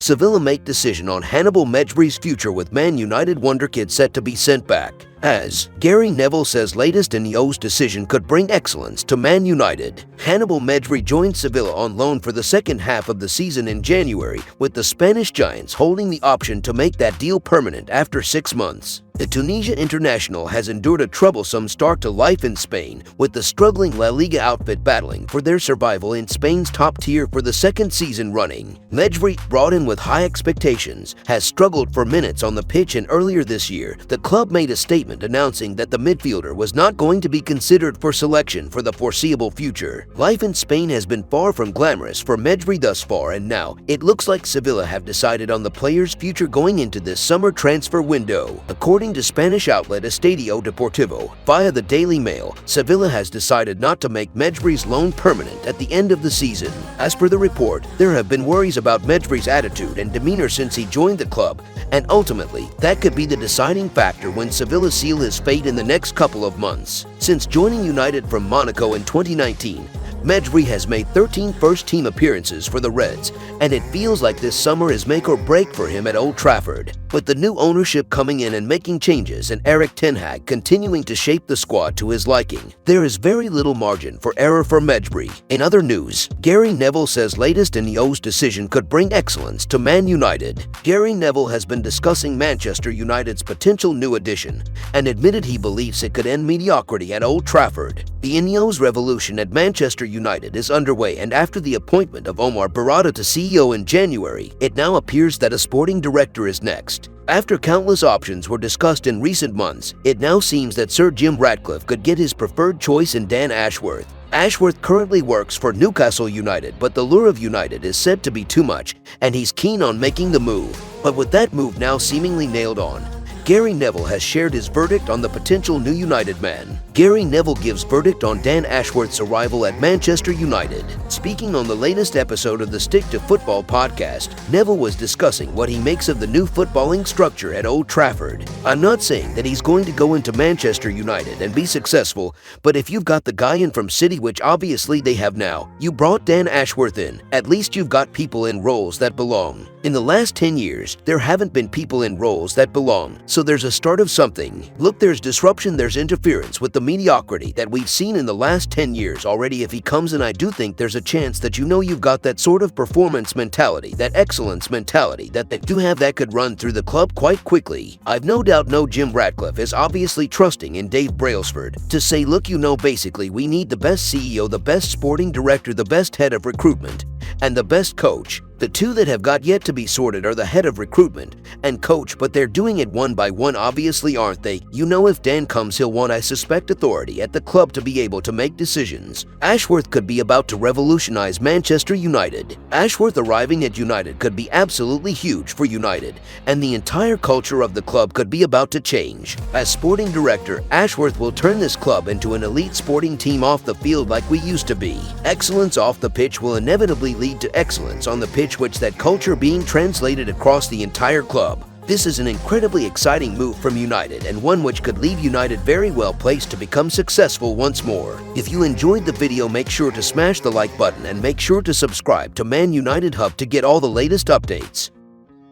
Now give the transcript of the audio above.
Sevilla make decision on Hannibal Mejbri's future with Man United wonderkid set to be sent back. As Gary Neville says latest Ineos decision could bring excellence to Man United. Hannibal Mejbri joined Sevilla on loan for the second half of the season in January, with the Spanish Giants holding the option to make that deal permanent after 6 months. The Tunisia international has endured a troublesome start to life in Spain, with the struggling La Liga outfit battling for their survival in Spain's top tier for the second season running. Mejbri, brought in with high expectations, has struggled for minutes on the pitch, and earlier this year, the club made a statement announcing that the midfielder was not going to be considered for selection for the foreseeable future. Life in Spain has been far from glamorous for Mejbri thus far, and now it looks like Sevilla have decided on the player's future going into this summer transfer window. According to Spanish outlet Estadio Deportivo, via the Daily Mail, Sevilla has decided not to make Mejbri's loan permanent at the end of the season. As per the report, there have been worries about Mejbri's attitude and demeanor since he joined the club, and ultimately, that could be the deciding factor when Sevilla seal his fate in the next couple of months. Since joining United from Monaco in 2019, Mejbri has made 13 first-team appearances for the Reds, and it feels like this summer is make or break for him at Old Trafford. With the new ownership coming in and making changes, and Erik ten Hag continuing to shape the squad to his liking, there is very little margin for error for Mejbri. In other news, Gary Neville says latest Ineos decision could bring excellence to Man United. Gary Neville has been discussing Manchester United's potential new addition, and admitted he believes it could end mediocrity at Old Trafford. The Ineos revolution at Manchester United is underway, and after the appointment of Omar Barada to CEO in January, it now appears that a sporting director is next. After countless options were discussed in recent months, it now seems that Sir Jim Ratcliffe could get his preferred choice in Dan Ashworth. Ashworth currently works for Newcastle United, but the lure of United is said to be too much, and he's keen on making the move. But with that move now seemingly nailed on, Gary Neville has shared his verdict on the potential new United man. Gary Neville gives verdict on Dan Ashworth's arrival at Manchester United. Speaking on the latest episode of the Stick to Football podcast, Neville was discussing what he makes of the new footballing structure at Old Trafford. I'm not saying that he's going to go into Manchester United and be successful, but if you've got the guy in from City, which obviously they have now, you brought Dan Ashworth in, at least you've got people in roles that belong. In the last 10 years, there haven't been people in roles that belong, so there's a start of something. Look, there's disruption, there's interference with the mediocrity that we've seen in the last 10 years already. If he comes in, I do think there's a chance that you've got that sort of performance mentality, that excellence mentality that you have that could run through the club quite quickly. I've no doubt Jim Ratcliffe is obviously trusting in Dave Brailsford to say, look, basically we need the best CEO, the best sporting director, the best head of recruitment, and the best coach. The two that have got yet to be sorted are the head of recruitment and coach, but they're doing it one by one, obviously, aren't they? If Dan comes, he'll want, I suspect, authority at the club to be able to make decisions. Ashworth could be about to revolutionize Manchester United. Ashworth arriving at United could be absolutely huge for United, and the entire culture of the club could be about to change. As sporting director, Ashworth will turn this club into an elite sporting team off the field like we used to be. Excellence off the pitch will inevitably lead to excellence on the pitch, which that culture being translated across the entire club. This is an incredibly exciting move from United, and one which could leave United very well placed to become successful once more. If you enjoyed the video, make sure to smash the like button and make sure to subscribe to Man United Hub to get all the latest updates.